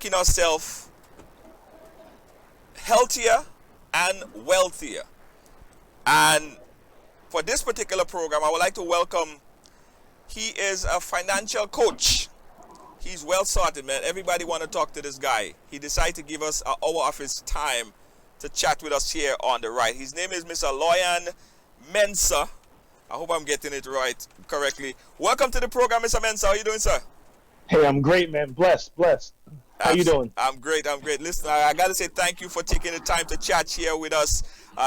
making ourselves healthier and wealthier. And for this particular program, I would like to welcome, he is a financial coach. He's well sorted, man. Everybody want to talk to this guy. He decided to give us an hour of his time to chat with us here on the right. His name is Mr. Loyan Mensah. I hope I'm getting it right, correctly. Welcome to the program, Mr. Mensah. How are you doing, sir? Hey, I'm great, man. Blessed. How you doing? I'm great. Listen, I got to say thank you for taking the time to chat here with us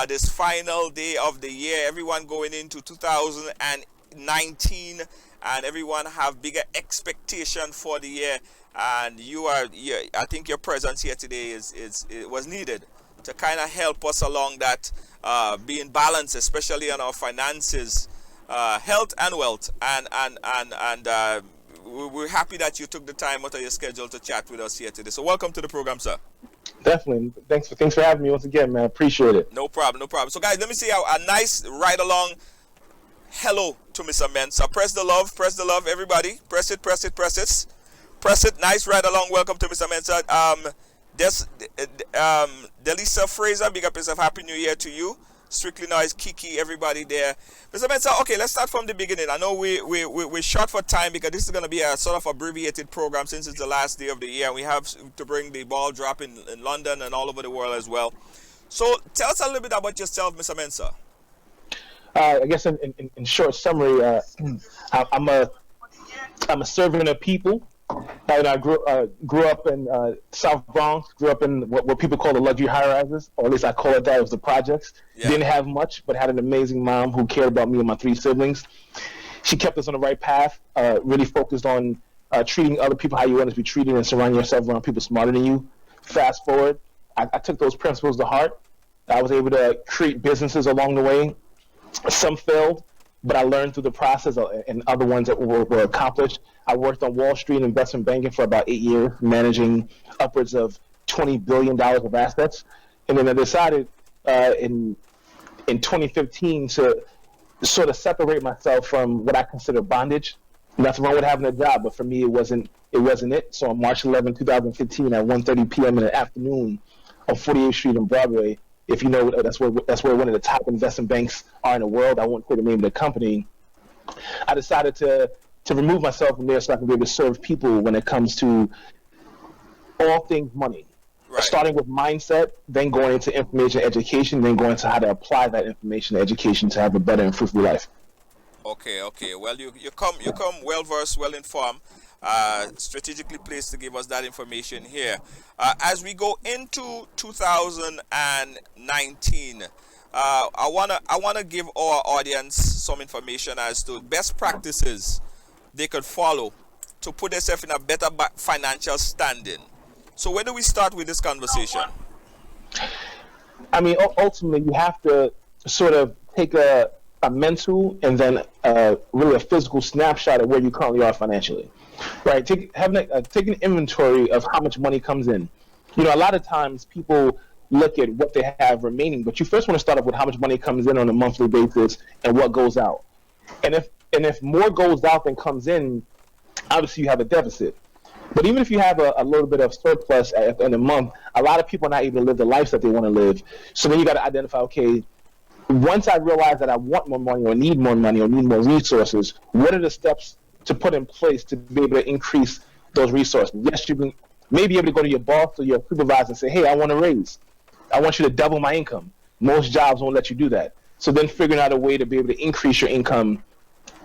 this final day of the year. Everyone going into 2019, and everyone have bigger expectation for the year. And I think your presence here today it was needed to kind of help us along that, being balanced, especially on our finances, health and wealth, and we're happy that you took the time out of your schedule to chat with us here today. So welcome to the program, sir. Definitely. Thanks for having me once again, man. Appreciate it. No problem. So guys, let me see a nice ride along hello to Mr. Mensah. Press the love, everybody. Press it. Nice ride along. Welcome to Mr. Mensah. Delisa Fraser, big up yourself. Happy New Year to you. Strictly Noise, Kiki, everybody there. Mr. Mensah, okay, let's start from the beginning. I know we're short for time because this is going to be a sort of abbreviated program since it's the last day of the year. And we have to bring the ball drop in London and all over the world as well. So tell us a little bit about yourself, Mr. Mensah. I guess in short summary, I'm a servant of people. I grew up in South Bronx, grew up in what people call the luxury high-rises, or at least I call it that. It was the projects. Yeah. Didn't have much, but had an amazing mom who cared about me and my three siblings. She kept us on the right path, really focused on treating other people how you want to be treated and surrounding yourself around people smarter than you. Fast forward, I took those principles to heart. I was able to create businesses along the way. Some failed, but I learned through the process, and other ones that were accomplished. I worked on Wall Street investment banking for about 8 years, managing upwards of $20 billion of assets. And then I decided in 2015 to sort of separate myself from what I consider bondage. Nothing wrong with having a job, but for me, it wasn't it. So on March 11, 2015, at 1:30 p.m. in the afternoon on 48th Street and Broadway, if you know, that's where one of the top investment banks are in the world. I won't say the name of the company. I decided to remove myself from there so I can be able to serve people when it comes to all things money. Right. Starting with mindset, then going into information education, then going to how to apply that information and education to have a better and fruitful life. Okay. Well, you come well versed, well informed, strategically placed to give us that information here. As we go into 2019, I wanna give our audience some information as to best practices they could follow to put themselves in a better financial standing. So where do we start with this conversation? I mean, ultimately, you have to sort of take a mental and then really a physical snapshot of where you currently are financially. Right? Take an inventory of how much money comes in. You know, a lot of times people look at what they have remaining, but you first want to start off with how much money comes in on a monthly basis and what goes out. And if more goes out than comes in, obviously you have a deficit. But even if you have a little bit of surplus at the end of the month, a lot of people are not able to live the lives that they want to live. So then you got to identify, okay, once I realize that I want more money or need more resources, what are the steps to put in place to be able to increase those resources? Yes, you may be able to go to your boss or your supervisor and say, hey, I want a raise. I want you to double my income. Most jobs won't let you do that. So then figuring out a way to be able to increase your income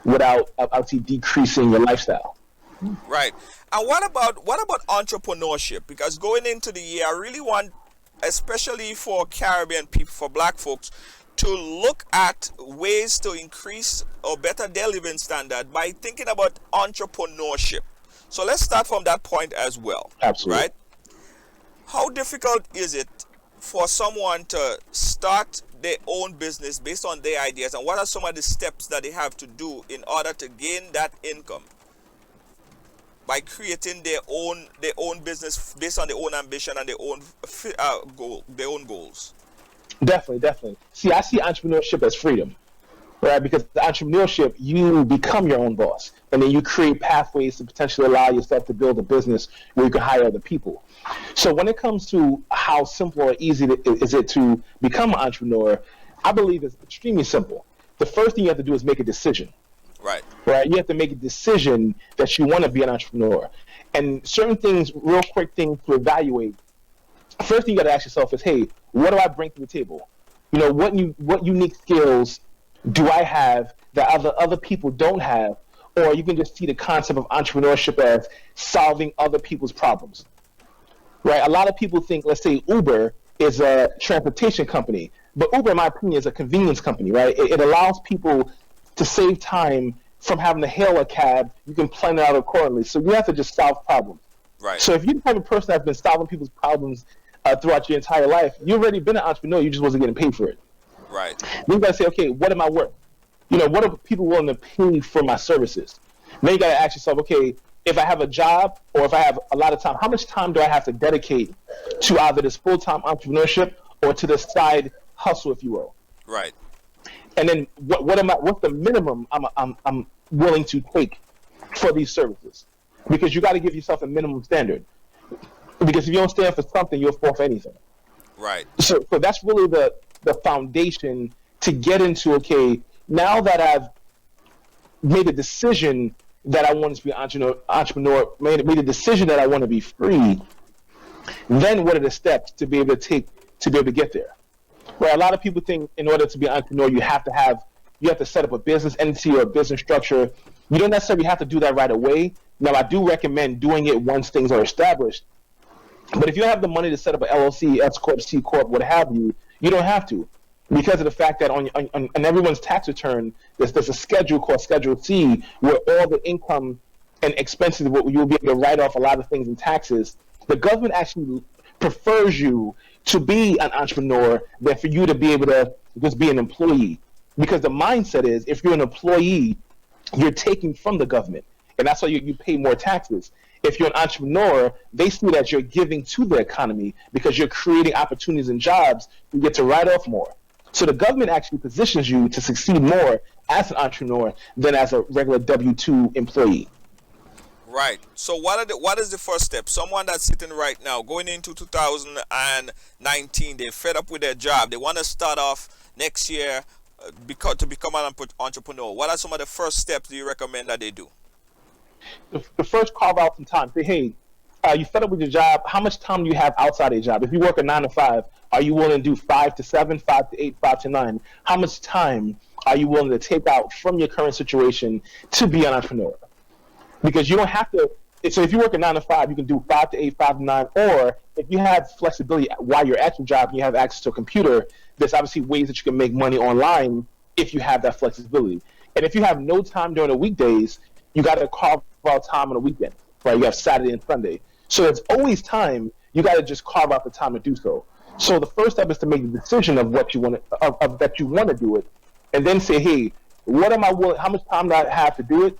without obviously decreasing your lifestyle. Right. And what about entrepreneurship? Because going into the year, I really want, especially for Caribbean people, for black folks, to look at ways to increase or better their living standard by thinking about entrepreneurship. So let's start from that point as well. Absolutely. Right? How difficult is it for someone to start their own business based on their ideas, and what are some of the steps that they have to do in order to gain that income by creating their own business based on their own ambition and their own goals? Definitely. See, I see entrepreneurship as freedom. right? Because entrepreneurship, you become your own boss, and then you create pathways to potentially allow yourself to build a business where you can hire other people. So when it comes to how simple or easy is it to become an entrepreneur, I believe it's extremely simple. The first thing you have to do is make a decision. Right. Right? You have to make a decision that you want to be an entrepreneur. And certain things, real quick things to evaluate. First thing you got to ask yourself is, hey, what do I bring to the table? You know, what unique skills do I have that other people don't have? Or you can just see the concept of entrepreneurship as solving other people's problems. Right? A lot of people think, let's say Uber is a transportation company, but Uber, in my opinion, is a convenience company, right? It allows people to save time from having to hail a cab. You can plan it out accordingly. So you have to just solve problems. Right. So if you're the type of person that's been solving people's problems throughout your entire life, you've already been an entrepreneur. You just wasn't getting paid for it. Right. Then you got to say, okay, what am I worth? You know, what are people willing to pay for my services? Then you got to ask yourself, okay, if I have a job or if I have a lot of time, how much time do I have to dedicate to either this full-time entrepreneurship or to this side hustle, if you will? Right. And then what's the minimum I'm willing to take for these services? Because you got to give yourself a minimum standard. Because if you don't stand for something, you'll fall for anything. Right. So that's really the foundation to get into, okay, now that I've made a decision that I want to be an entrepreneur, made a decision that I want to be free, then what are the steps to be able to take to be able to get there? Where a lot of people think in order to be an entrepreneur, you have to set up a business entity or a business structure. You don't necessarily have to do that right away. Now, I do recommend doing it once things are established. But if you have the money to set up an LLC, S Corp, C Corp, what have you, you don't have to. Because of the fact that on everyone's tax return, there's a schedule called Schedule C, where all the income and expenses, you'll be able to write off a lot of things in taxes. The government actually prefers you to be an entrepreneur than for you to be able to just be an employee. Because the mindset is, if you're an employee, you're taking from the government. And that's why you pay more taxes. If you're an entrepreneur, they see that you're giving to the economy because you're creating opportunities and jobs. You get to write off more. So the government actually positions you to succeed more as an entrepreneur than as a regular W-2 employee. Right. So what is the first step? Someone that's sitting right now, going into 2019, they're fed up with their job. They want to start off next year to become an entrepreneur. What are some of the first steps do you recommend that they do? The first, carve out some time. Say, hey, you fed up with your job. How much time do you have outside of your job? If you work a 9 to 5, are you willing to do 5 to 7, 5 to 8, 5 to 9? How much time are you willing to take out from your current situation to be an entrepreneur? Because you don't have to. So if you work a 9 to 5, you can do 5 to 8, 5 to 9. Or if you have flexibility while you're at your job and you have access to a computer, there's obviously ways that you can make money online if you have that flexibility. And if you have no time during the weekdays, you got to carve out time on the weekend, right? You have Saturday and Sunday. So there's always time. You got to just carve out the time to do so. So the first step is to make a decision of what you want to, that you want to do it, and then say, hey, what am I willing? How much time do I have to do it?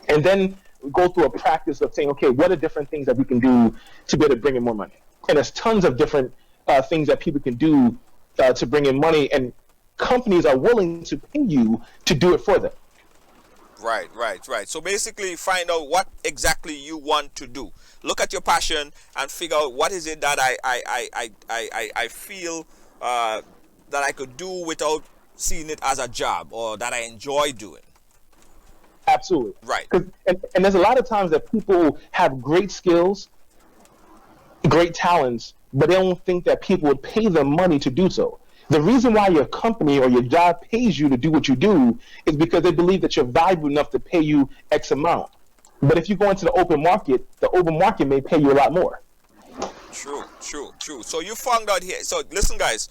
And then go through a practice of saying, okay, what are different things that we can do to be able to bring in more money? And there's tons of different things that people can do to bring in money, and companies are willing to pay you to do it for them. Right. So basically find out what exactly you want to do. Look at your passion and figure out what is it that I feel that I could do without seeing it as a job, or that I enjoy doing. Absolutely. Right. And there's a lot of times that people have great skills, great talents, but they don't think that people would pay them money to do so. The reason why your company or your job pays you to do what you do is because they believe that you're valuable enough to pay you X amount. But if you go into the open market may pay you a lot more. True. So you found out here. So listen, guys,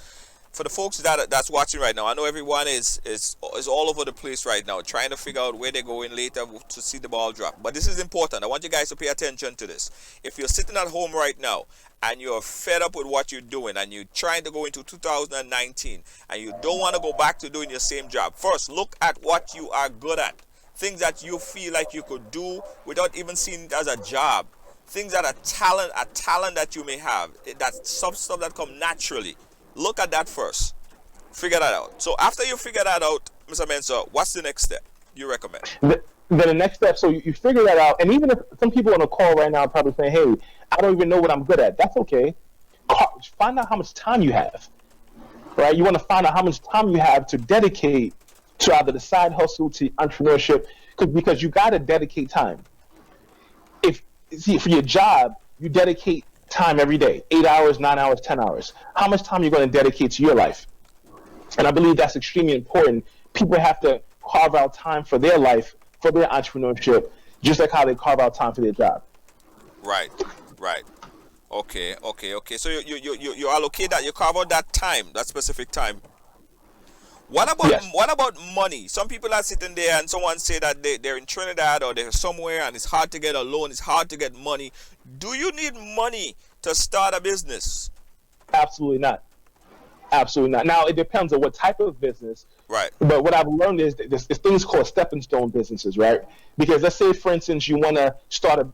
for the folks that's watching right now, I know everyone is all over the place right now, trying to figure out where they're going later to see the ball drop. But this is important. I want you guys to pay attention to this. If you're sitting at home right now and you're fed up with what you're doing and you're trying to go into 2019 and you don't want to go back to doing your same job, first look at what you are good at. Things that you feel like you could do without even seeing it as a job. Things that are talent that you may have. That's some stuff that come naturally. Look at that first. Figure that out. So after you figure that out, Mr. Mensah, what's the next step you recommend? Then the next step, so you figure that out, and even if some people on the call right now are probably saying, hey, I don't even know what I'm good at, that's okay. Find out how much time you have, right? You want to find out how much time you have to dedicate to either the side hustle, to entrepreneurship, because you got to dedicate time. For your job, you dedicate time every day, 8 hours, 9 hours, 10 hours. How much time are you going to dedicate to your life? And I believe that's extremely important. People have to carve out time for their life, for their entrepreneurship, just like how they carve out time for their job. Right. Okay. So you allocate that, you carve out that time, that specific time. What about money? Some people are sitting there and someone say that they're in Trinidad or they're somewhere and it's hard to get a loan, it's hard to get money. Do you need money to start a business? Absolutely not. Now, it depends on what type of business. Right. But what I've learned is that there's things called stepping stone businesses, right? Because let's say, for instance, you want to start a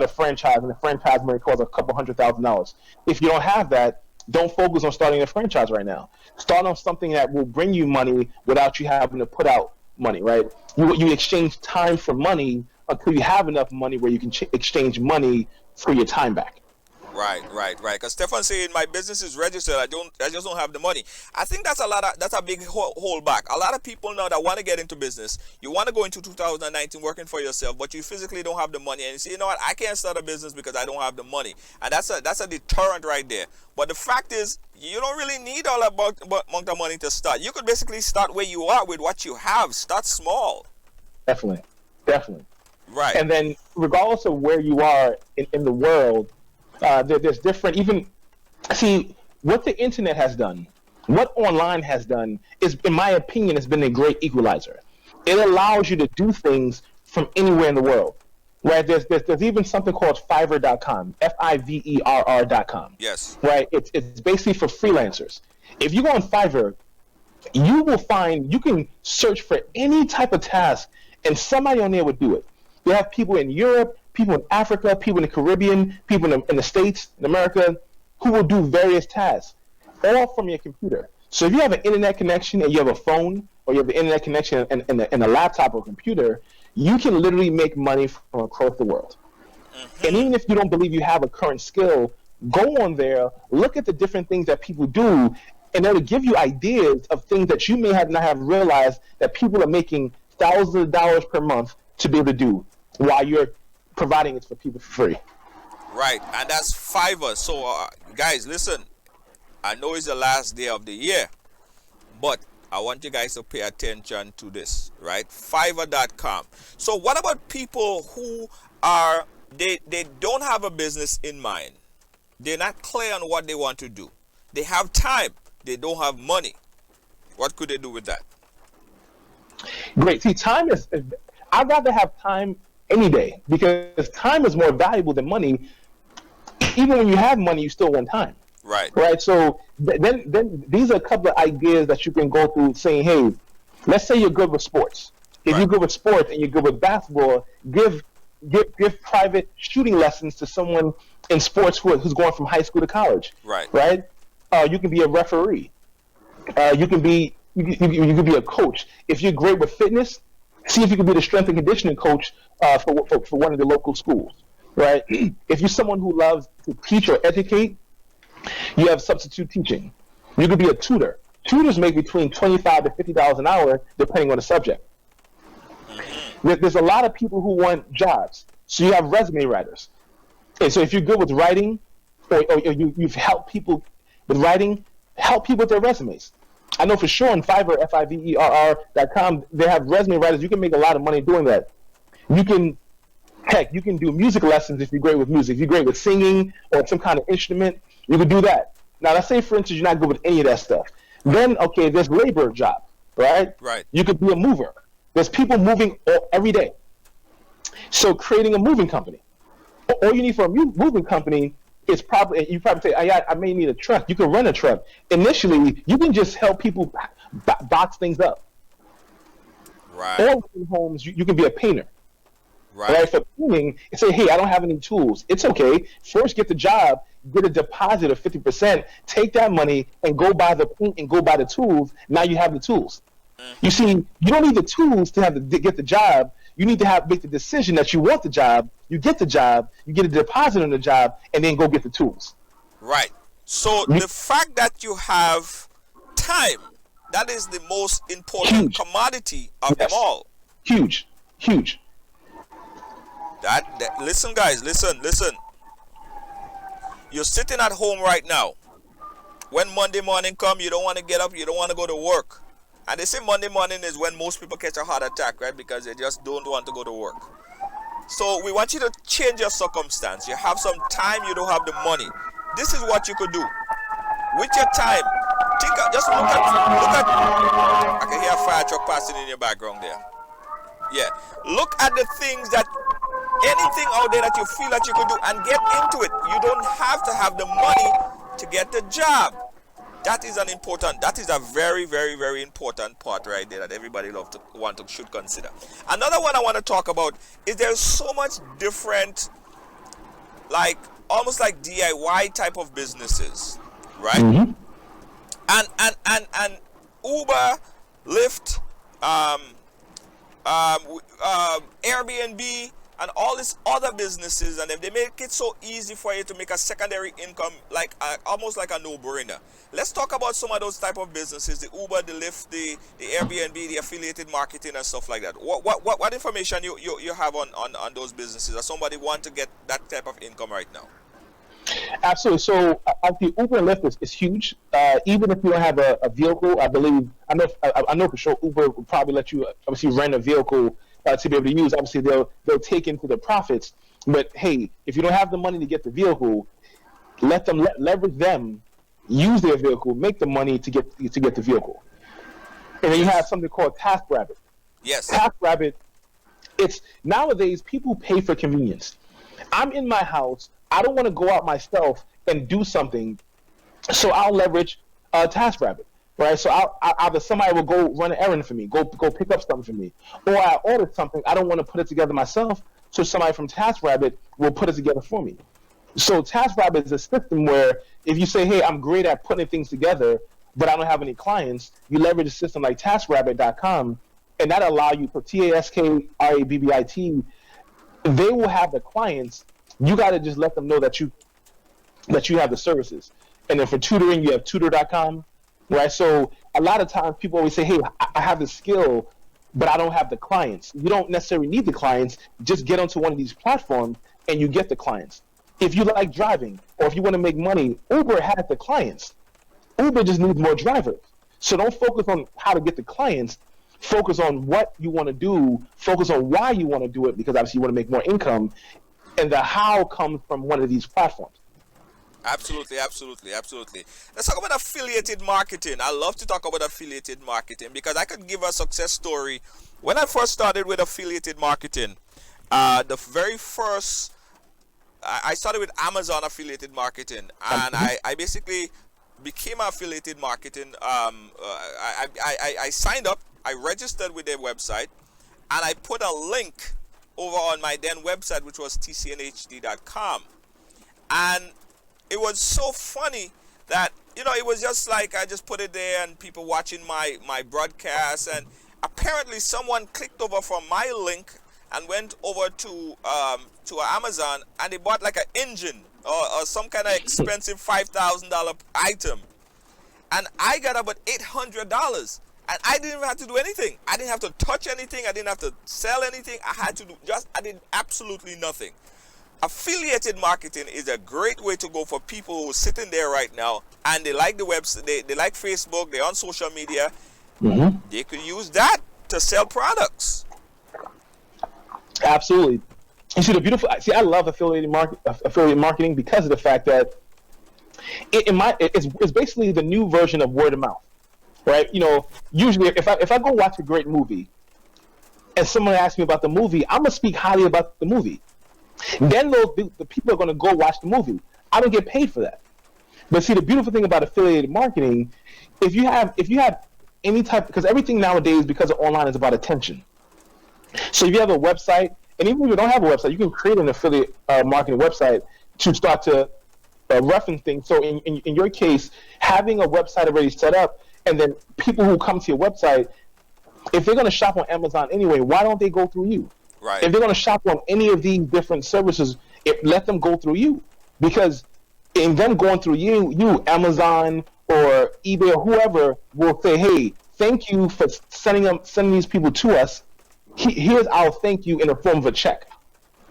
franchise, and the franchise may cost a couple $100,000. If you don't have that, don't focus on starting a franchise right now. Start on something that will bring you money without you having to put out money, right? You exchange time for money until you have enough money where you can exchange money for your time back. Right. Because Stefan saying my business is registered, I just don't have the money. I think that's a big holdback. A lot of people now that want to get into business, you want to go into 2019 working for yourself, but you physically don't have the money, and you say, you know what, I can't start a business because I don't have the money, and that's a deterrent right there. But the fact is, you don't really need all that amount of money to start. You could basically start where you are with what you have. Start small. Definitely. Right. And then, regardless of where you are in the world, there's different, what the internet has done, what online has done is, in my opinion, has been a great equalizer. It allows you to do things from anywhere in the world, right? There's even something called Fiverr.com, Fiverr.com. Yes. Right? It's basically for freelancers. If you go on Fiverr, you will find, you can search for any type of task and somebody on there would do it. You have people in Europe, people in Africa, people in the Caribbean, people in the States, in America, who will do various tasks, all from your computer. So if you have an internet connection and you have a phone, or you have an internet connection and a laptop or computer, you can literally make money from across the world. Mm-hmm. And even if you don't believe you have a current skill, go on there, look at the different things that people do, and it'll give you ideas of things that you may not have realized that people are making thousands of dollars per month to be able to do while you're providing it for people for free. Right, and that's Fiverr. So, guys, listen. I know it's the last day of the year, but I want you guys to pay attention to this, right? Fiverr.com. So, what about people who are they don't have a business in mind? They're not clear on what they want to do. They have time. They don't have money. What could they do with that? Great. See, time is. I'd rather have time any day, because time is more valuable than money. Even when you have money, you still want time. Right. So then these are a couple of ideas that you can go through, saying, hey, let's say you're good with sports. If you're good with sports and you're good with basketball, give private shooting lessons to someone in sports who's going from high school to college. Right. You can be a referee. You can be a coach. If you're great with fitness, see if you can be the strength and conditioning coach for one of the local schools, right? If you're someone who loves to teach or educate, you have substitute teaching. You could be a tutor. Tutors make between $25 to $50 an hour, depending on the subject. There's a lot of people who want jobs, so you have resume writers. And so if you're good with writing, or you've helped people with writing, help people with their resumes. I know for sure on Fiverr, Fiverr.com, they have resume writers. You can make a lot of money doing that. You can do music lessons if you're great with music. If you're great with singing or some kind of instrument, you can do that. Now, let's say, for instance, you're not good with any of that stuff. Then, okay, there's labor job, right? Right. You could be a mover. There's people moving every day. So creating a moving company. All you need for a moving company is you probably say, I may need a truck. You can rent a truck. Initially, you can just help people box things up. Right. Or in homes, you can be a painter. Right. For painting, say, hey, I don't have any tools. It's okay. First, get the job, get a deposit of 50%, take that money, and go buy the paint and go buy the tools. Now you have the tools. You see, you don't need the tools to get the job. You need to make the decision that you want the job. You get the job, you get a deposit on the job, and then go get the tools. Right. So the fact that you have time, that is the most important commodity of them all. Huge. Listen, guys, listen. You're sitting at home right now. When Monday morning come, you don't want to get up, you don't want to go to work. And they say Monday morning is when most people catch a heart attack, right? Because they just don't want to go to work. So we want you to change your circumstance. You have some time, you don't have the money. This is what you could do. With your time, just look at, I can hear a fire truck passing in your background there. Yeah. Look at the things anything out there that you feel that you could do and get into it. You don't have to have the money to get the job. That is a very, very, very important part right there that everybody should consider. Another one I want to talk about is there's so much different, almost like DIY type of businesses, right? Mm-hmm. And Uber, Lyft, Airbnb, and all these other businesses, and if they make it so easy for you to make a secondary income, almost like a no-brainer. Let's talk about some of those type of businesses: the Uber, the Lyft, the Airbnb, the affiliated marketing, and stuff like that. What information you have on those businesses, or somebody want to get that type of income right now? Absolutely. So the Uber and Lyft is huge. Even if you don't have a vehicle, I know for sure Uber will probably let you obviously rent a vehicle to be able to use. Obviously, they'll take into the profits. But hey, if you don't have the money to get the vehicle, leverage them, use their vehicle, make the money to get the vehicle. And then you have something called TaskRabbit. Yes. TaskRabbit. It's nowadays people pay for convenience. I'm in my house. I don't want to go out myself and do something, so I'll leverage TaskRabbit. Right, so either somebody will go run an errand for me, go pick up something for me, or I ordered something, I don't want to put it together myself, so somebody from TaskRabbit will put it together for me. So TaskRabbit is a system where if you say, hey, I'm great at putting things together, but I don't have any clients, you leverage a system like TaskRabbit.com, and that allow you for TaskRabbit, they will have the clients. You got to just let them know that you have the services. And then for tutoring, you have Tutor.com. Right, so a lot of times people always say, hey, I have the skill, but I don't have the clients. You don't necessarily need the clients. Just get onto one of these platforms and you get the clients. If you like driving or if you want to make money, Uber has the clients. Uber just needs more drivers. So don't focus on how to get the clients. Focus on what you want to do. Focus on why you want to do it, because obviously you want to make more income. And the how comes from one of these platforms. Absolutely. Let's talk about affiliated marketing. I love to talk about affiliated marketing because I could give a success story. When I first started with affiliated marketing, the very first, I started with Amazon affiliated marketing, and I basically became affiliated marketing. I signed up, I registered with their website, and I put a link over on my then website, which was tcnhd.com. And it was so funny that, it was just like I just put it there and people watching my broadcast, and apparently someone clicked over from my link and went over to Amazon, and they bought like an engine or some kind of expensive $5,000 item. And I got about $800, and I didn't even have to do anything. I didn't have to touch anything. I didn't have to sell anything. I did absolutely nothing. Affiliated marketing is a great way to go for people who are sitting there right now and they like the website, they like Facebook, they're on social media. Mm-hmm. They could use that to sell products. Absolutely. You see, I love affiliate marketing because of the fact that it's basically the new version of word of mouth, right? Usually if I go watch a great movie and someone asks me about the movie, I'm gonna speak highly about the movie. Then the people are going to go watch the movie. I don't get paid for that. But see, the beautiful thing about affiliated marketing, if you have any type, because everything nowadays, because of online, is about attention. So if you have a website, and even if you don't have a website, you can create an affiliate marketing website to start to reference things. So in your case, having a website already set up, and then people who come to your website, if they're going to shop on Amazon anyway, why don't they go through you? Right. If they're going to shop on any of these different services, let them go through you, because in them going through you, Amazon or eBay or whoever will say, hey, thank you for sending these people to us. Here's our thank you in the form of a check.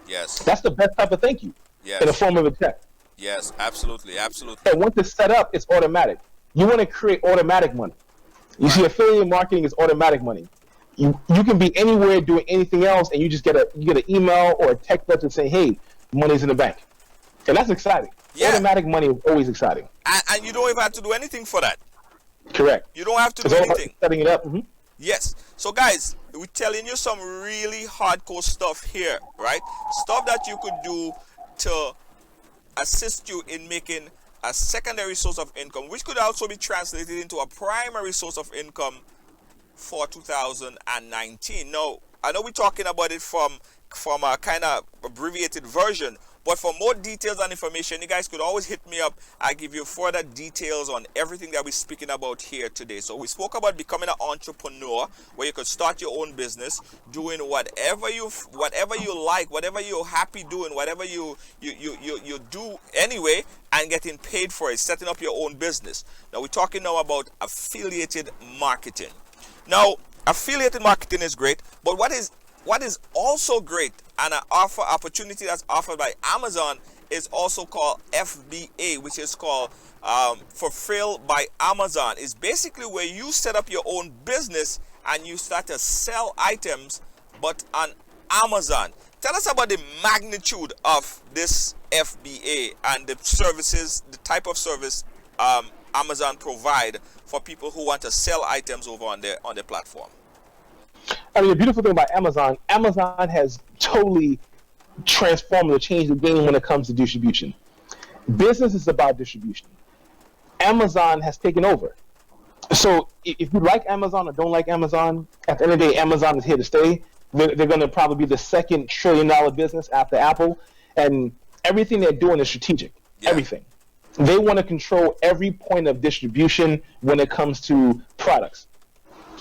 Yes. That's the best type of thank you. Yes. In the form of a check. Yes, absolutely. And once it's set up, it's automatic. You want to create automatic money. You see, affiliate marketing is automatic money. You can be anywhere doing anything else, and you just get an email or a text message saying, hey, money's in the bank. And that's exciting. Yeah. Automatic money is always exciting. And you don't even have to do anything for that. Correct. You don't have to do It's all anything. about setting it up. Mm-hmm. Yes. So guys, we're telling you some really hardcore stuff here, right? Stuff that you could do to assist you in making a secondary source of income, which could also be translated into a primary source of income for 2019. Now, I know we're talking about it from a kind of abbreviated version, but for more details and information, you guys could always hit me up. I give you further details on everything that we're speaking about here today. So we spoke about becoming an entrepreneur, where you could start your own business, doing whatever you like, whatever you're happy doing, whatever you do anyway, and getting paid for it, setting up your own business. Now we're talking now about affiliated marketing. Now, affiliated marketing is great, but what is also great, and an opportunity that's offered by Amazon, is also called FBA, which is called Fulfilled by Amazon. It's basically where you set up your own business and you start to sell items, but on Amazon. Tell us about the magnitude of this FBA and the services, the type of service Amazon provide for people who want to sell items over on their platform. I mean, the beautiful thing about Amazon has totally transformed or changed the game when it comes to distribution. Business is about distribution. Amazon has taken over. So if you like Amazon or don't like Amazon, at the end of the day, Amazon is here to stay. They're going to probably be the second $1 trillion business after Apple, and everything they're doing is strategic. Yeah. Everything. They want to control every point of distribution when it comes to products.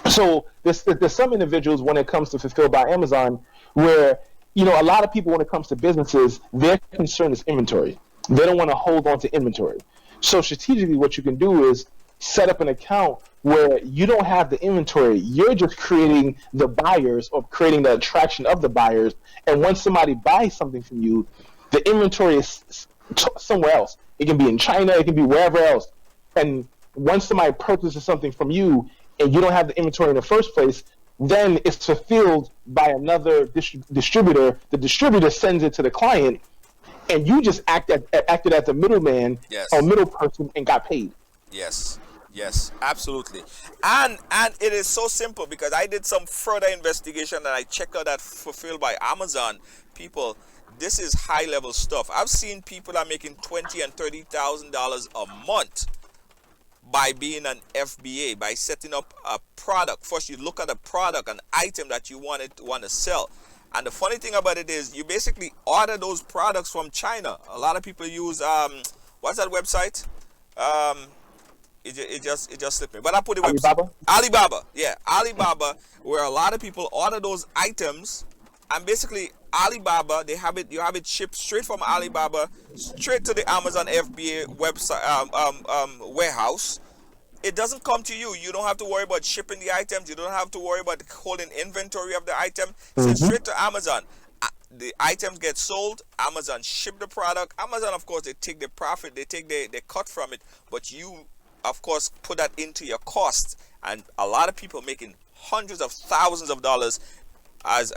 So there's some individuals when it comes to Fulfilled by Amazon where, a lot of people when it comes to businesses, their concern is inventory. They don't want to hold on to inventory. So strategically what you can do is set up an account where you don't have the inventory. You're just creating the buyers or creating the attraction of the buyers. And once somebody buys something from you, the inventory is somewhere else. It can be in China, it can be wherever else. And once somebody purchases something from you, and you don't have the inventory in the first place, then it's fulfilled by another distributor. The distributor sends it to the client, and you just acted as the middleman or middle person and got paid. Yes, absolutely. And it is so simple, because I did some further investigation and I checked out that Fulfilled by Amazon. People, this is high level stuff. I've seen people are making $20,000 and $30,000 a month by being an FBA, by setting up a product. First, you look at a product, an item that you want to sell. And the funny thing about it is you basically order those products from China. A lot of people use, what's that website? It just slipped me. But I put it Alibaba. Yeah, Alibaba, where a lot of people order those items, and basically Alibaba, you have it shipped straight from Alibaba straight to the Amazon FBA website warehouse. It doesn't come to you. You don't have to worry about shipping the items. You don't have to worry about holding inventory of the item. It's straight to Amazon. The items get sold. Amazon ship the product. Amazon, of course, they take the profit. They take the cut from it. But you, of course, put that into your cost. And a lot of people making hundreds of thousands of dollars as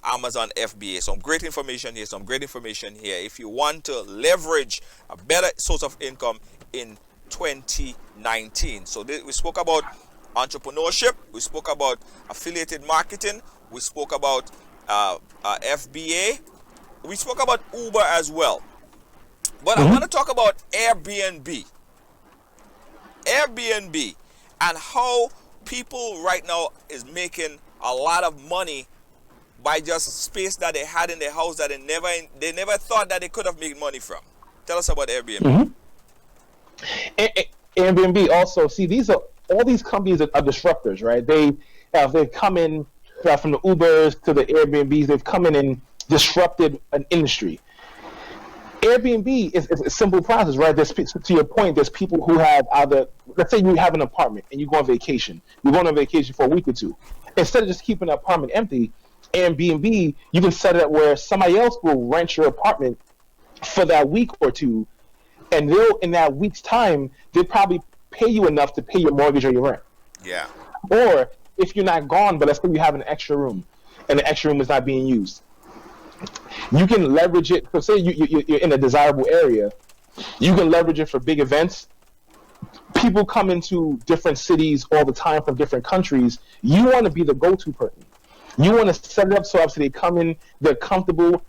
Amazon FBA. Some great information here. If you want to leverage a better source of income in 2019. So we spoke about entrepreneurship. We spoke about affiliated marketing. We spoke about FBA. We spoke about Uber as well. But I want to talk about Airbnb. And how people right now is making a lot of money by just space that they had in their house that they never thought that they could have made money from. Tell us about Airbnb. Airbnb also, see, all these companies are disruptors, right? they've come in from the Ubers to the Airbnbs. They've come in and disrupted an industry. Airbnb is a simple process, right? To your point, there's people who have either, let's say you have an apartment and you go on vacation. You're going on vacation for a week or two. Instead of just keeping the apartment empty, Airbnb, you can set it up where somebody else will rent your apartment for that week or two, and they'll, in that week's time, they'll probably pay you enough to pay your mortgage or your rent. Yeah. Or if you're not gone, but let's say you have an extra room, and the extra room is not being used, you can leverage it. So say you're in a desirable area, you can leverage it for big events. People come into different cities all the time from different countries. You want to be the go-to person. You want to set it up so obviously they come in, they're comfortable.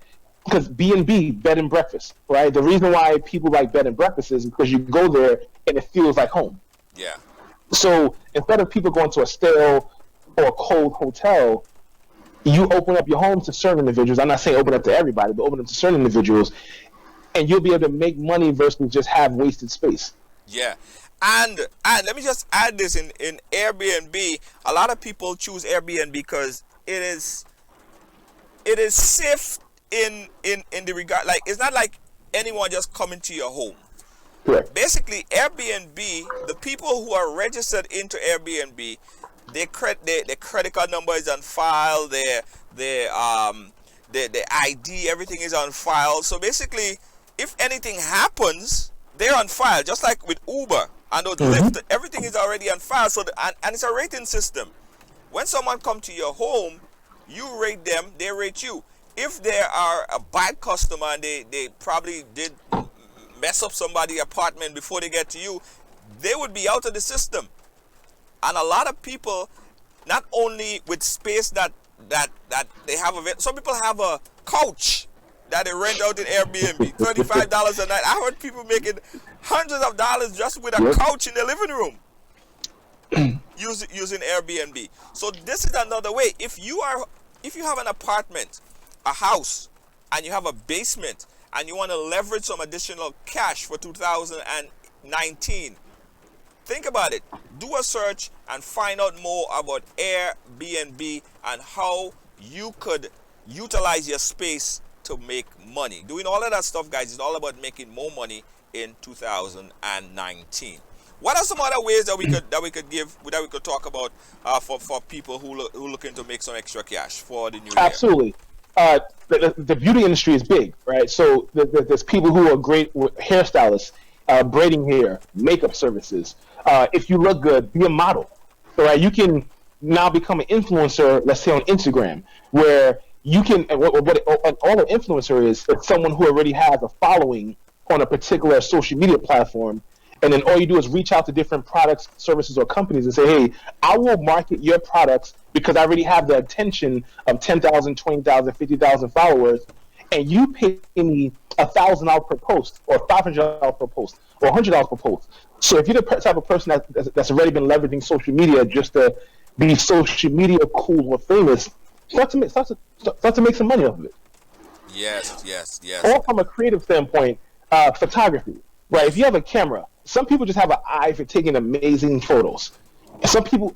Because B&B, bed and breakfast, right? The reason why people like bed and breakfast is because you go there and it feels like home. Yeah. So instead of people going to a stale or a cold hotel, you open up your home to certain individuals. I'm not saying open up to everybody, but open up to certain individuals, and you'll be able to make money versus just have wasted space. Yeah. And let me just add this in Airbnb. A lot of people choose Airbnb because it is safe in the regard, like it's not like anyone just coming to your home. Correct. Basically, Airbnb, the people who are registered into Airbnb, their credit card number is on file, their ID, everything is on file. So basically, if anything happens, they're on file, just like with Uber and Lyft, everything is already on file. So and it's a rating system. When someone comes to your home, you rate them, they rate you. If they are a bad customer and they probably did mess up somebody's apartment before they get to you, they would be out of the system. And a lot of people, not only with space that they have, some people have a couch that they rent out in Airbnb, $35 a night. I heard people making hundreds of dollars just with a couch in their living room using Airbnb. So this is another way. If you have an apartment, a house, and you have a basement, and you want to leverage some additional cash for 2019, think about it. Do a search and find out more about Airbnb and how you could utilize your space to make money. Doing all of that stuff, guys, is all about making more money in 2019. What are some other ways that we could talk about for people who looking to make some extra cash for the new year? Absolutely. The beauty industry is big, right? So there's people who are great hairstylists, braiding hair, makeup services. If you look good, be a model, right? You can now become an influencer, let's say on Instagram, where you can, what all an influencer is someone who already has a following on a particular social media platform. And then all you do is reach out to different products, services, or companies and say, hey, I will market your products because I already have the attention of 10,000, 20,000, 50,000 followers, and you pay me $1,000 per post, or $500 per post, or $100 per post. So if you're the type of person that's already been leveraging social media just to be social media cool or famous, start to make some money off of it. Yes. Or from a creative standpoint, photography, right? If you have a camera, some people just have an eye for taking amazing photos. Some people,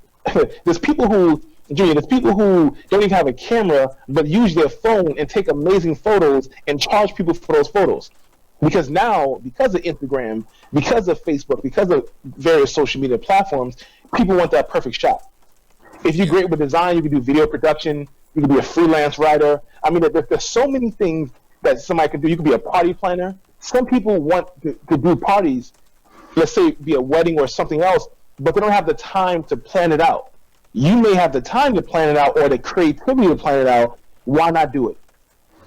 there's people who don't even have a camera, but use their phone and take amazing photos and charge people for those photos. Because now, because of Instagram, because of Facebook, because of various social media platforms, people want that perfect shot. If you're great with design, you can do video production, you can be a freelance writer. I mean, there's so many things that somebody can do. You can be a party planner. Some people want to do parties, let's say be a wedding or something else, but they don't have the time to plan it out. You may have the time to plan it out or the creativity to plan it out. Why not do it?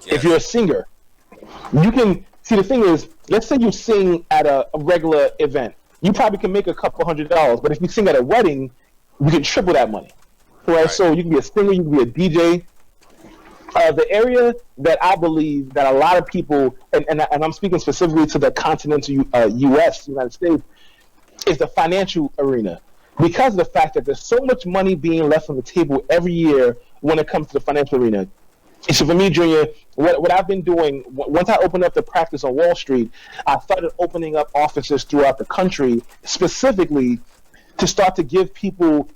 Yes. If you're a singer, you can see, the thing is, let's say you sing at a regular event. You probably can make a couple $100, but if you sing at a wedding, you can triple that money. Right? So you can be a singer, you can be a DJ. The area that I believe that a lot of people, and I'm speaking specifically to the continental U.S., United States, is the financial arena. Because of the fact that there's so much money being left on the table every year when it comes to the financial arena. So for me, Junior, what I've been doing, once I opened up the practice on Wall Street, I started opening up offices throughout the country, specifically to start to give people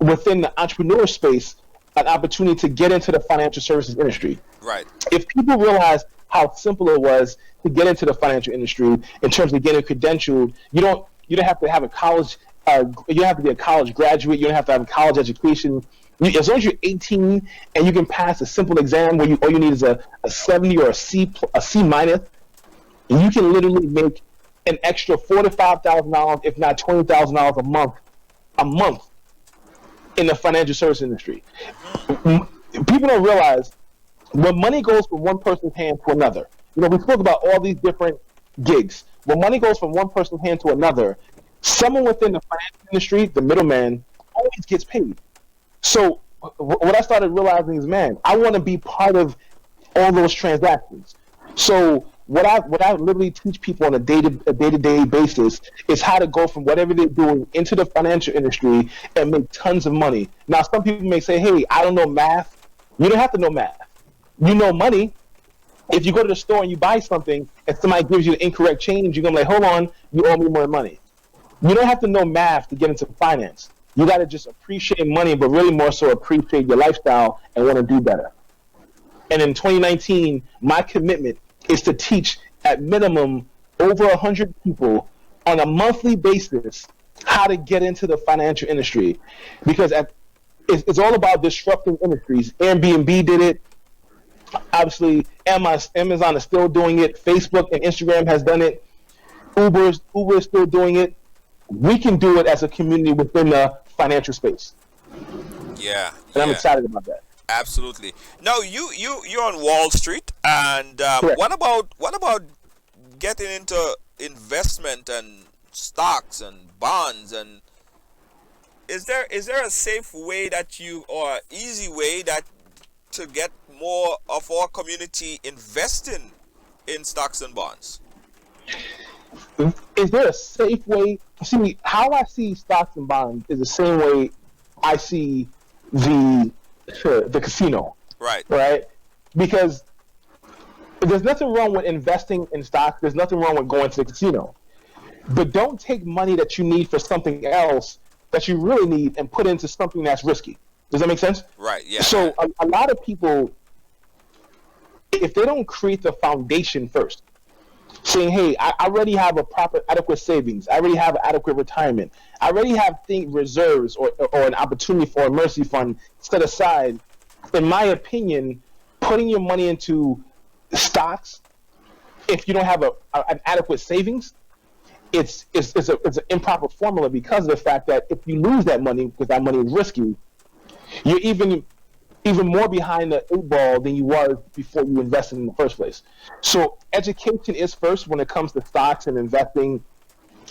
within the entrepreneur space an opportunity to get into the financial services industry. Right. If people realize how simple it was to get into the financial industry in terms of getting credentialed, you don't have to have a college. You don't have to be a college graduate. You don't have to have a college education. As long as you're 18 and you can pass a simple exam where all you need is a 70 or a C minus, you can literally make an extra $4,000 to $5,000, if not $20,000 a month in the financial service industry. People don't realize when money goes from one person's hand to another. We spoke about all these different gigs. When money goes from one person's hand to another, someone within the financial industry, the middleman, always gets paid. So what I started realizing is, man, I want to be part of all those transactions. So what I literally teach people on a day-to-day basis is how to go from whatever they're doing into the financial industry and make tons of money. Now, some people may say, hey, I don't know math. You don't have to know math. You know money. If you go to the store and you buy something and somebody gives you the incorrect change, you're going to be like, hold on, you owe me more money. You don't have to know math to get into finance. You got to just appreciate money, but really more so appreciate your lifestyle and want to do better. And in 2019, my commitment is to teach at minimum over 100 people on a monthly basis how to get into the financial industry, because it's all about disrupting industries. Airbnb did it. Obviously, Amazon is still doing it. Facebook and Instagram has done it. Uber is still doing it. We can do it as a community within the financial space. Yeah. And I'm excited about that. Absolutely. Now you're on Wall Street, and what about getting into investment and stocks and bonds, and is there a safe way or easy way to get more of our community investing in stocks and bonds? Is there a safe way? See, how I see stocks and bonds is the same way I see the casino. Right? Because there's nothing wrong with investing in stocks. There's nothing wrong with going to the casino. But don't take money that you need for something else that you really need and put into something that's risky. Does that make sense? Right, yeah. So a lot of people, if they don't create the foundation first, saying, hey, I already have a proper adequate savings. I already have adequate retirement. I already have reserves or an opportunity for a emergency fund set aside. In my opinion, putting your money into stocks, if you don't have an adequate savings, it's an improper formula, because of the fact that if you lose that money, because that money is risky, you're even more behind the 8 ball than you were before you invested in the first place. So education is first when it comes to stocks and investing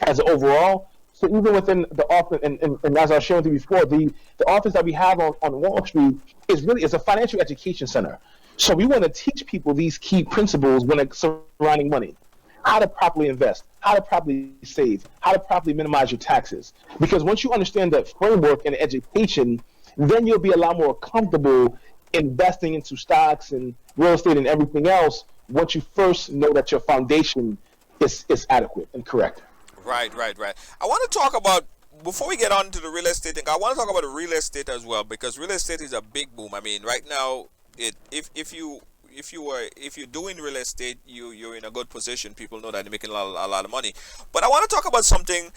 as an overall. So even within the office, and as I was showing you before, the office that we have on Wall Street is a financial education center. So we want to teach people these key principles when it's surrounding money. How to properly invest, how to properly save, how to properly minimize your taxes. Because once you understand that framework and education, then you'll be a lot more comfortable investing into stocks and real estate and everything else once you first know that your foundation is adequate and correct. Right. I want to talk about, before we get on to the real estate thing, I want to talk about the real estate as well, because real estate is a big boom. I mean, right now, if you're doing real estate, you're in a good position. People know that you're making a lot of money. But I want to talk about something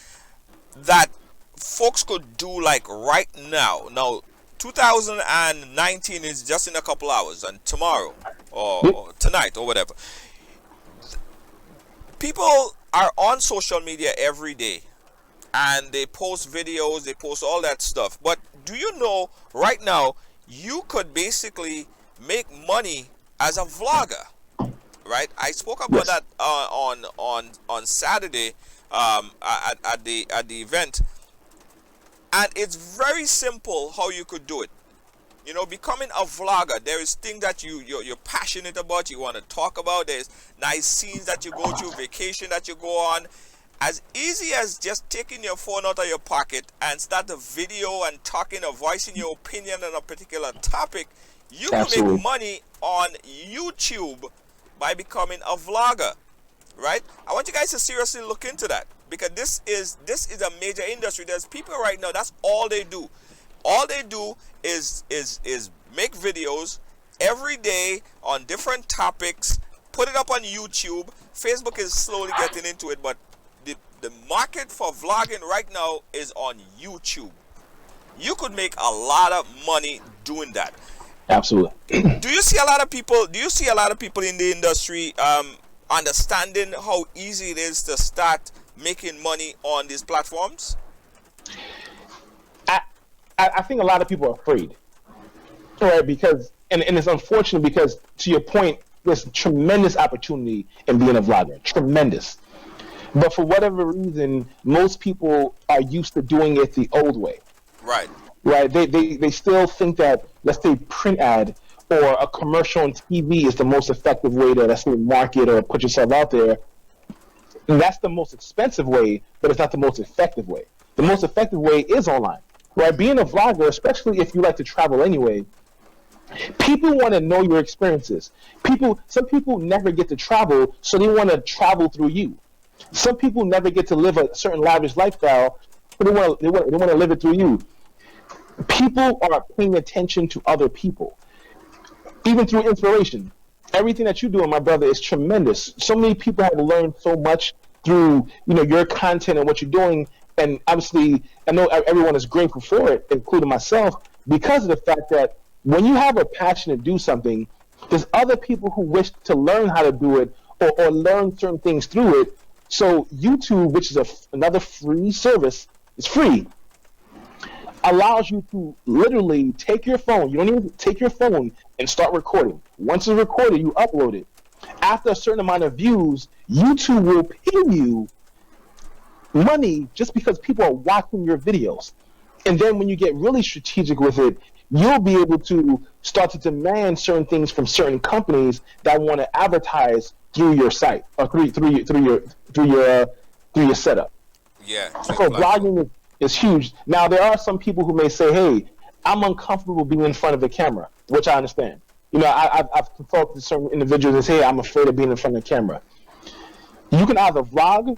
that folks could do like right now. Now, 2019 is just in a couple hours, and tomorrow or tonight or whatever. People are on social media every day, and they post videos, they post all that stuff. But do you know right now you could basically make money as a vlogger, right? I spoke about that on Saturday at the event. And it's very simple how you could do it. You know, becoming a vlogger, there is things that you're passionate about, you want to talk about. There's nice scenes that you go to, vacation that you go on. As easy as just taking your phone out of your pocket and start a video and talking or voicing your opinion on a particular topic, you can make money on YouTube by becoming a vlogger, right? I want you guys to seriously look into that, because this is a major industry. There's people right now, that's all they do. all they do is make videos every day on different topics, put it up on YouTube. Facebook is slowly getting into it, but the market for vlogging right now is on YouTube. You could make a lot of money doing that. Absolutely. Do you see a lot of people in the industry understanding how easy it is to start making money on these platforms? I think a lot of people are afraid, right? Because and it's unfortunate because, to your point, there's tremendous opportunity in being a vlogger, tremendous. But for whatever reason, most people are used to doing it the old way. Right. Right. They still think that, let's say, print ad or a commercial on TV is the most effective way to, let's say, market or put yourself out there. And that's the most expensive way, but it's not the most effective way. The most effective way is online. Right. Being a vlogger, especially if you like to travel anyway, people want to know your experiences. Some people never get to travel, so they want to travel through you. Some people never get to live a certain lavish lifestyle, but they want to live it through you. People are paying attention to other people, even through inspiration. Everything that you do, my brother, is tremendous. So many people have learned so much through your content and what you're doing, and obviously, I know everyone is grateful for it, including myself, because of the fact that when you have a passion to do something, there's other people who wish to learn how to do it or learn certain things through it. So YouTube, which is another free service, it's free, allows you to literally take your phone. You don't even take your phone and start recording. Once it's recorded, you upload it. After a certain amount of views, YouTube will pay you money just because people are watching your videos. And then when you get really strategic with it, you'll be able to start to demand certain things from certain companies that want to advertise through your site or through your setup. Yeah. So vlogging is huge. Now there are some people who may say, "Hey, I'm uncomfortable being in front of the camera," which I understand. I've consulted with certain individuals that say, "Hey, I'm afraid of being in front of the camera." You can either vlog,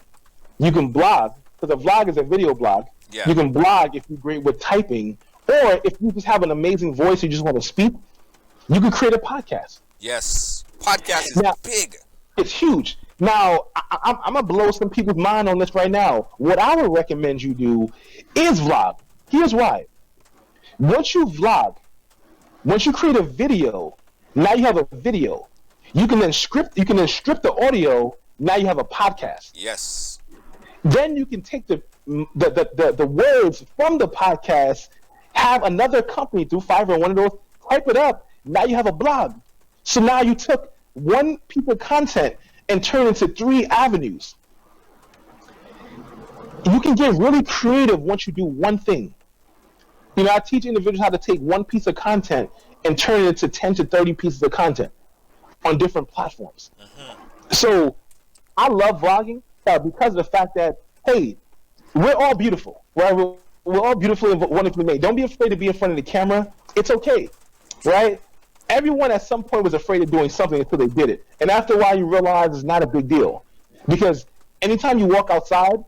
you can blog, because a vlog is a video blog. Yeah. You can blog if you're great with typing, or if you just have an amazing voice, you just want to speak, you can create a podcast. Yes, podcast is big. It's huge. Now, I'm going to blow some people's mind on this right now. What I would recommend you do is vlog. Here's why. Once you vlog, once you create a video, now you have a video. You can then strip the audio, now you have a podcast. Yes. Then you can take the words from the podcast, have another company through Fiverr, one of those, type it up, now you have a blog. So now you took one piece of content and turn it into 3 avenues. You can get really creative once you do one thing. I teach individuals how to take one piece of content and turn it into 10 to 30 pieces of content on different platforms. So I love vlogging because of the fact that, hey, we're all beautiful, right? We're all beautiful and wonderfully made. Don't be afraid to be in front of the camera. It's okay, right? Everyone at some point was afraid of doing something until they did it. And after a while, you realize it's not a big deal. Because anytime you walk outside,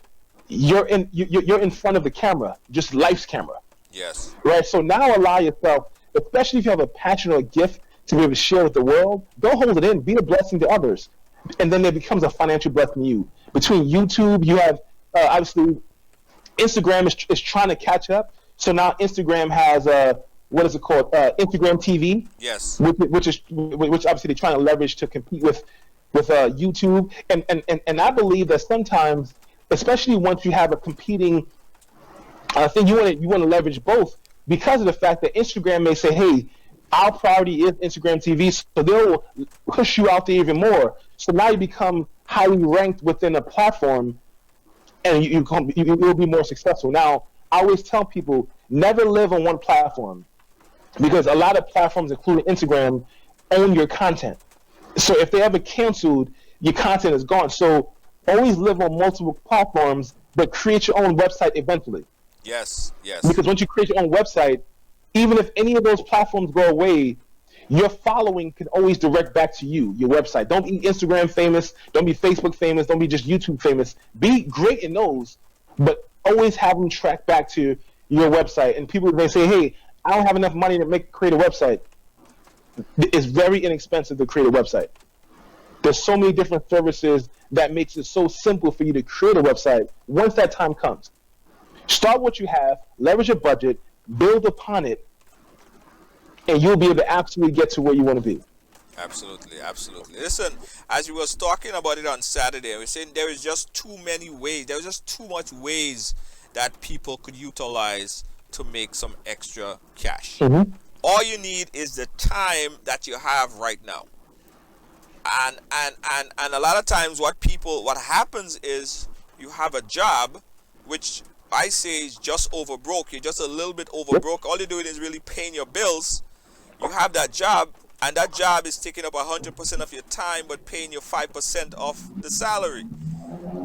you're in front of the camera, just life's camera. Yes. Right? So now allow yourself, especially if you have a passion or a gift to be able to share with the world, don't hold it in. Be a blessing to others. And then it becomes a financial blessing to you. Between YouTube, you have, obviously, Instagram is trying to catch up. So now Instagram has what is it called? Instagram TV. Yes. Which obviously they're trying to leverage to compete with YouTube. And I believe that sometimes, especially once you have a competing thing, you want to leverage both because of the fact that Instagram may say, "Hey, our priority is Instagram TV," so they'll push you out there even more. So now you become highly ranked within a platform, and you'll be more successful. Now, I always tell people, never live on one platform, because a lot of platforms, including Instagram, own your content. So if they ever canceled, your content is gone. So always live on multiple platforms, but create your own website eventually. Yes. Because once you create your own website, even if any of those platforms go away, your following can always direct back to you, your website. Don't be Instagram famous. Don't be Facebook famous. Don't be just YouTube famous. Be great in those, but always have them track back to your website, and people may say, "Hey, I don't have enough money to create a website." It's very inexpensive to create a website. There's so many different services that makes it so simple for you to create a website once that time comes. Start what you have, leverage your budget, build upon it, and you'll be able to absolutely get to where you want to be. Absolutely, absolutely. Listen, as we was talking about it on Saturday, we were saying there is just too many ways. There was just too much ways that people could utilize to make some extra cash. Mm-hmm. All you need is the time that you have right now. And a lot of times what happens is you have a job which I say is just over broke. You're just a little bit over broke. All you're doing is really paying your bills. You have that job, and that job is taking up 100% of your time but paying you 5% of the salary.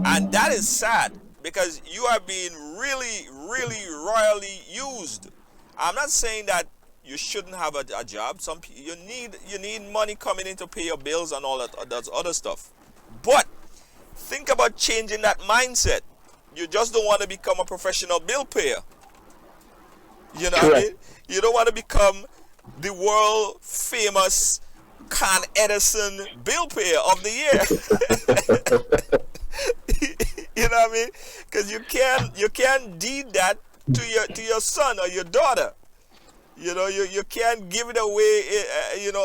And that is sad because you are being really, really royally used. I'm not saying that you shouldn't have a job. You need money coming in to pay your bills and all that other stuff. But think about changing that mindset. You just don't want to become a professional bill payer. You know what I mean? You don't want to become the world famous Con Edison bill payer of the year. You know what I mean? Because you can't deed that to your son or your daughter. You know, you can't give it away,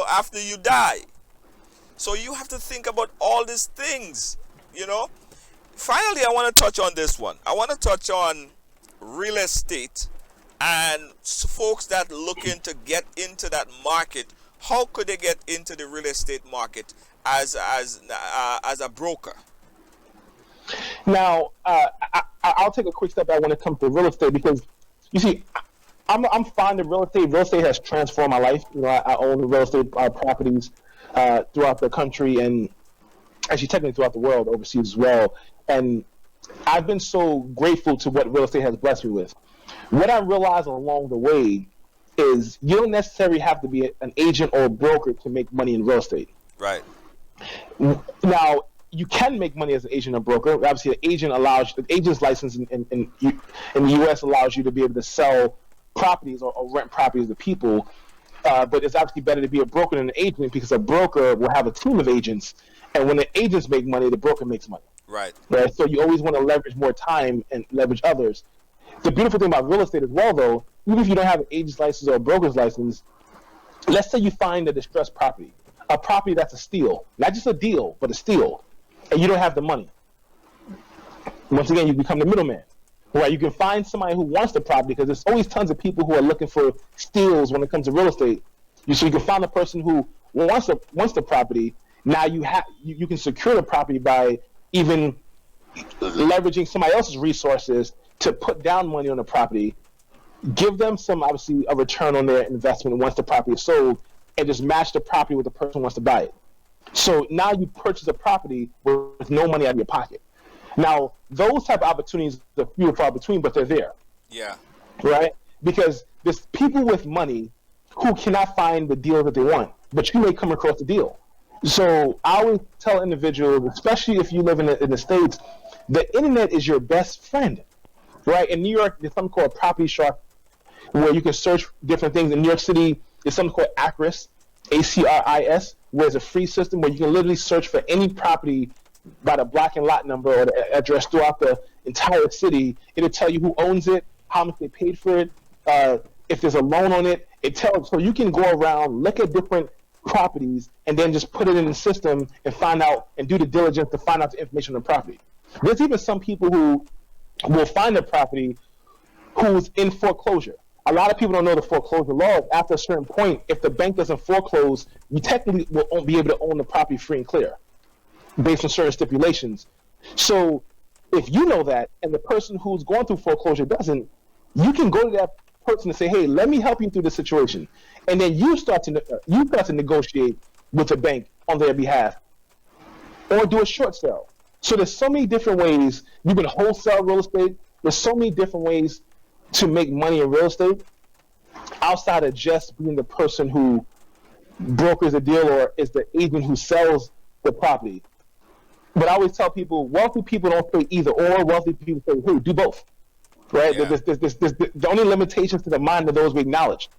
after you die. So you have to think about all these things, Finally, I want to touch on this one. I want to touch on real estate and folks that looking to get into that market. How could they get into the real estate market as a broker? Now, I'll take a quick step back when it comes to real estate because, you see, I'm fond of real estate. Real estate has transformed my life. I own real estate properties throughout the country and actually technically throughout the world, overseas as well. And I've been so grateful to what real estate has blessed me with. What I realized along the way is you don't necessarily have to be an agent or a broker to make money in real estate. Right. Now, you can make money as an agent or broker. Obviously, the agent's license in the U.S. allows you to be able to sell properties or rent properties to people. But it's obviously better to be a broker than an agent because a broker will have a team of agents. And when the agents make money, the broker makes money. Right. So you always want to leverage more time and leverage others. The beautiful thing about real estate as well, though, even if you don't have an agent's license or a broker's license, let's say you find a distressed property, a property that's a steal, not just a deal, but a steal, and you don't have the money. Once again, you become the middleman. Right? You can find somebody who wants the property because there's always tons of people who are looking for steals when it comes to real estate. So you can find the person who wants the property. Now you can secure the property by even leveraging somebody else's resources to put down money on the property, give them obviously a return on their investment once the property is sold, and just match the property with the person who wants to buy it. So now you purchase a property with no money out of your pocket. Now, those type of opportunities are few and far between, but they're there. Yeah. Right? Because there's people with money who cannot find the deal that they want, but you may come across the deal. So I always tell individuals, especially if you live in the States, the internet is your best friend. Right? In New York, there's something called Property Shark, where you can search different things. In New York City, there's something called Acris, ACRIS, where it's a free system where you can literally search for any property by the block and lot number or the address throughout the entire city. It'll tell you who owns it, how much they paid for it, if there's a loan on it. It tells, so you can go around, look at different properties, and then just put it in the system and find out and do the diligence to find out the information on the property. There's even some people who will find a property who's in foreclosure. A lot of people don't know the foreclosure laws. After a certain point, if the bank doesn't foreclose, you technically won't be able to own the property free and clear based on certain stipulations. So if you know that and the person who's going through foreclosure doesn't, you can go to that person and say, hey, let me help you through this situation. And then you start to negotiate with the bank on their behalf or do a short sale. So there's so many different ways. You can wholesale real estate. There's so many different ways to make money in real estate outside of just being the person who brokers a deal or is the agent who sells the property. But I always tell people, wealthy people don't say either or. Wealthy people say, hey, do both. right? Yeah. The only limitations to the mind are those we acknowledge,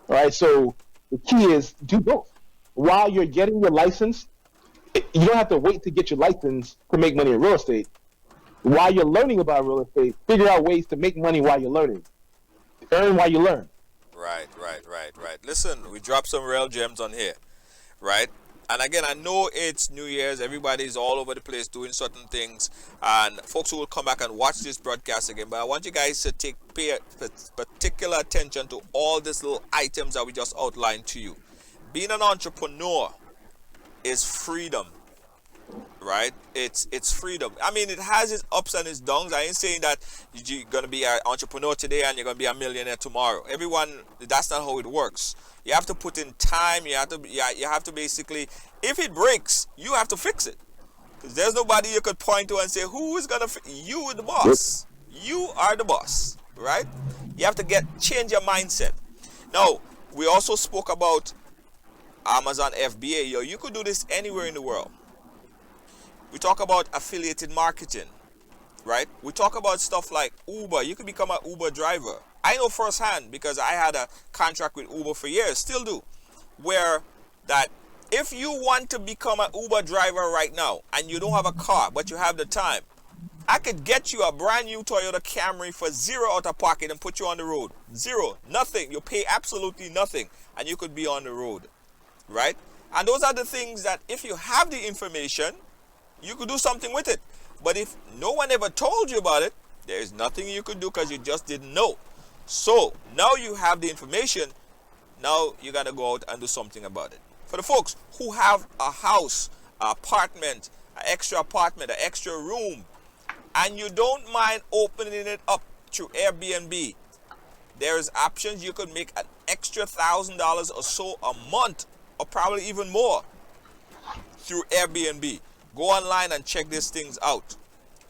right? So the key is do both. While you're getting your license, you don't have to wait to get your license to make money in real estate. While you're learning about real estate, figure out ways to make money while you're learning. Earn while you learn. Right. Listen, we dropped some real gems on here, right? And again, I know it's New Year's. Everybody's all over the place doing certain things, and folks who will come back and watch this broadcast again. But I want you guys to pay particular attention to all these little items that we just outlined to you. Being an entrepreneur is freedom, right? It's freedom. I mean, it has its ups and its downs. I ain't saying that you're gonna be an entrepreneur today and you're gonna be a millionaire tomorrow. That's not how it works. You have to put in time. You have to basically, if it breaks, you have to fix it. Because there's nobody you could point to and say, who is gonna fix? You, the boss. You are the boss, right? You have to change your mindset. Now, we also spoke about Amazon FBA. You could do this anywhere in the world. We talk about affiliated marketing, right? We talk about stuff like Uber. You could become an Uber driver. I know firsthand because I had a contract with Uber for years, still do, where that if you want to become an Uber driver right now and you don't have a car but you have the time, I could get you a brand new Toyota Camry for $0 out of pocket and put you on the road. $0, nothing. You pay absolutely nothing and you could be on the road, right? And those are the things that if you have the information, you could do something with it. But if no one ever told you about it, there's nothing you could do because you just didn't know. So now you have the information. Now you got to go out and do something about it. For the folks who have a house, an apartment, an extra room, and you don't mind opening it up through Airbnb, there's options. You could make an extra $1,000 or so a month, or probably even more, through Airbnb. Go online and check these things out.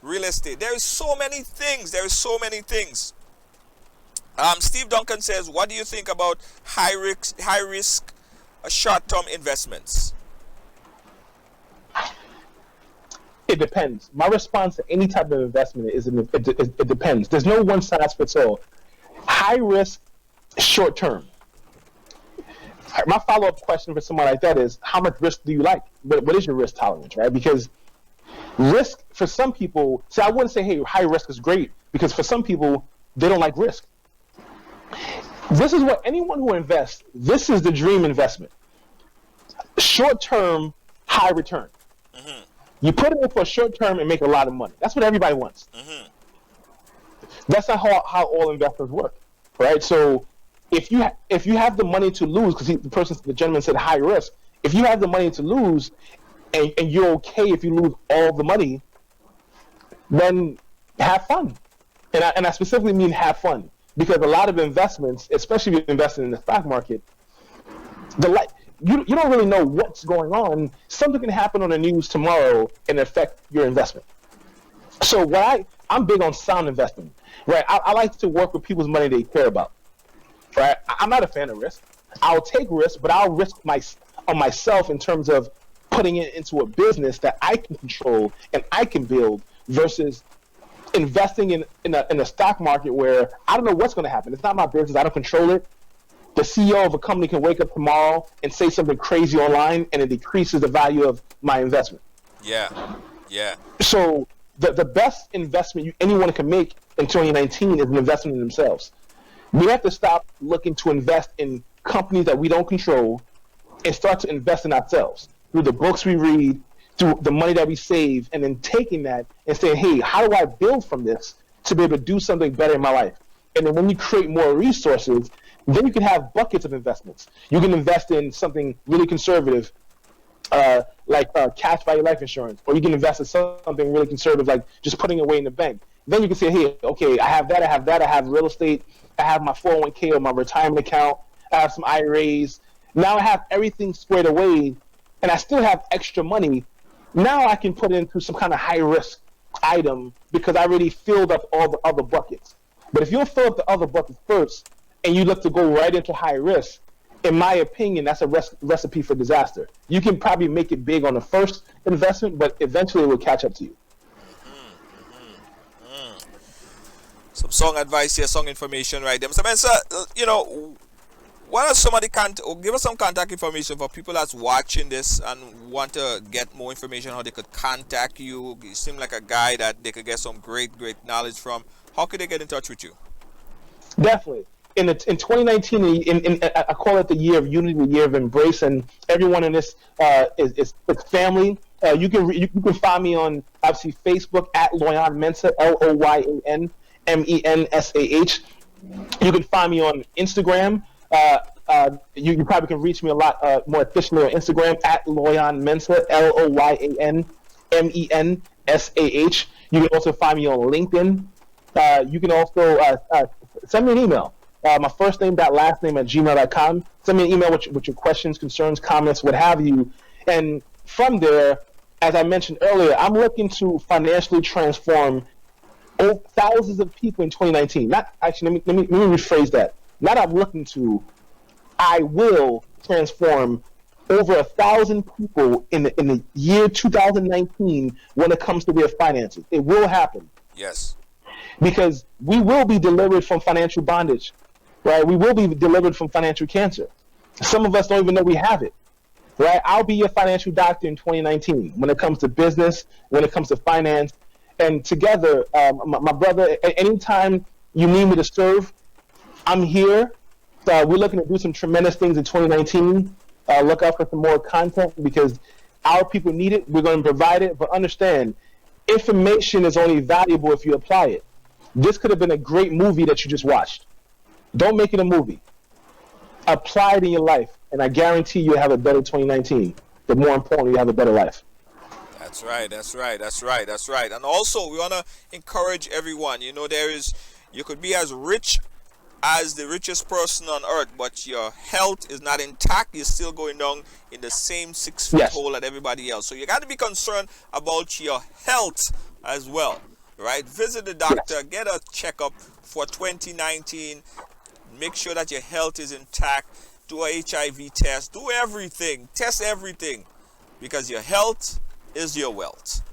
Real estate. There is so many things. Steve Duncan says, what do you think about high risk short-term investments? It depends. My response to any type of investment is it depends. There's no one size fits all. High risk, short term. My follow-up question for someone like that is, how much risk do you like? What is your risk tolerance, right? Because risk, for some people, I wouldn't say, hey, high risk is great, because for some people, they don't like risk. This is what anyone who invests, this is the dream investment. Short-term, high return. Mm-hmm. You put it in for a short term and make a lot of money. That's what everybody wants. Mm-hmm. That's not how all investors work, right? So if you have the money to lose, because the gentleman said high risk, if you have the money to lose and you're okay if you lose all the money, then have fun. And I specifically mean have fun, because a lot of investments, especially if you're investing in the stock market, you don't really know what's going on. Something can happen on the news tomorrow and affect your investment. So I'm big on sound investing, right? I like to work with people's money they care about, right? I'm not a fan of risk. I'll take risks, but I'll risk on myself in terms of putting it into a business that I can control and I can build, versus investing in a stock market where I don't know what's going to happen. It's not my business. I don't control it. The CEO of a company can wake up tomorrow and say something crazy online, and it decreases the value of my investment. Yeah. So the best investment anyone can make in 2019 is an investment in themselves. We have to stop looking to invest in companies that we don't control and start to invest in ourselves through the books we read, through the money that we save, and then taking that and saying, hey, how do I build from this to be able to do something better in my life? And then when you create more resources, then you can have buckets of investments. You can invest in something really conservative, like cash value life insurance, or you can invest in something really conservative, like just putting away in the bank. Then you can say, hey, okay, I have that, I have real estate, I have my 401k or my retirement account, I have some IRAs. Now I have everything squared away, and I still have extra money. Now I can put it into some kind of high risk item because I already filled up all the other buckets. But if you don't fill up the other buckets first, and you look to go right into high risk, in my opinion, that's a recipe for disaster. You can probably make it big on the first investment, but eventually it will catch up to you. Some song advice here, song information right there. Mr. Mensah, what are some of the give us some contact information for people that's watching this and want to get more information, how they could contact you. You seem like a guy that they could get some great knowledge from. How could they get in touch with you? Definitely. In 2019, I call it the year of unity, the year of embrace, and everyone in this is family. You can find me on obviously Facebook at Loyan Mensah, LoyanMensah. You can find me on Instagram. You probably can reach me a lot more efficiently on Instagram at Loyan Mensah, LoyanMensah. You can also find me on LinkedIn. You can also send me an email. My first name, last name at gmail.com. Send me an email with your questions, concerns, comments, what have you. And from there, as I mentioned earlier, I'm looking to financially transform thousands of people in 2019. Not actually, let me rephrase that. Not I'm looking to, I will transform over 1,000 people in the year 2019 when it comes to their finances. It will happen. Yes. Because we will be delivered from financial bondage, right? We will be delivered from financial cancer. Some of us don't even know we have it, right? I'll be your financial doctor in 2019 when it comes to business, when it comes to finance. And together, my brother, anytime you need me to serve, I'm here. We're looking to do some tremendous things in 2019. Look out for some more content because our people need it. We're going to provide it. But understand, information is only valuable if you apply it. This could have been a great movie that you just watched. Don't make it a movie. Apply it in your life, and I guarantee you'll have a better 2019. But more importantly, you'll have a better life. That's right. And also, we want to encourage everyone. You could be as rich as the richest person on earth, but your health is not intact. You're still going down in the same 6 feet hole that everybody else. So you got to be concerned about your health as well, right? Visit the doctor, get a checkup for 2019. Make sure that your health is intact. Do a HIV test. Do everything. Test everything, because your health is your wealth.